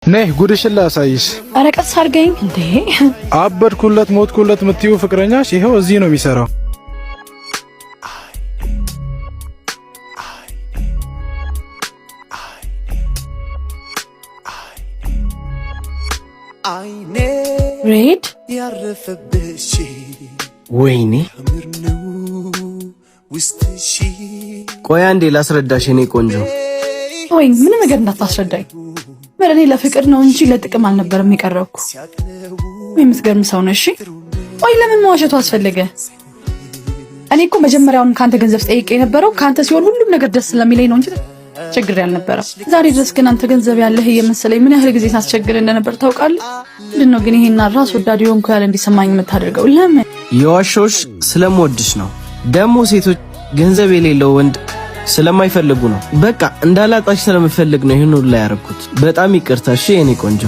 ነይ ጉድሽን ላሳይሽ። ኧረ ቀስ አድርገኝ እንዴ! አበድኩለት ሞትኩለት ምትዩ ፍቅረኛሽ ይሄው እዚህ ነው የሚሰራው። ሬድ ወይኔ ቆይ አንዴ ላስረዳሽ የኔ ቆንጆ። ወይ ምንም ነገር እንዳታስረዳኝ። እኔ ለፍቅር ነው እንጂ ለጥቅም አልነበረም የቀረብኩ። ወይ የምትገርም ሰው ነሽ። ወይ ለምን መዋሸቱ አስፈለገ? እኔ እኮ መጀመሪያውን ካንተ ገንዘብ ጠይቄ የነበረው ካንተ ሲሆን ሁሉም ነገር ደስ ስለሚለኝ ነው እንጂ ችግር ያልነበረ። ዛሬ ድረስ ግን አንተ ገንዘብ ያለህ እየመሰለኝ ምን ያህል ጊዜ ሳስቸግር እንደነበር ታውቃለህ? ምንድነው ግን ይሄና ራስ ወዳድ የሆንኩ ያለ እንዲሰማኝ የምታደርገው ለምን? የዋሾሽ ስለምወድሽ ነው። ደግሞ ሴቶች ገንዘብ የሌለው ወንድ ስለማይፈልጉ ነው። በቃ እንዳላጣሽ ስለምፈልግ ነው ይሄን ሁሉ ያደረኩት። በጣም ይቅርታ እሺ የኔ ቆንጆ።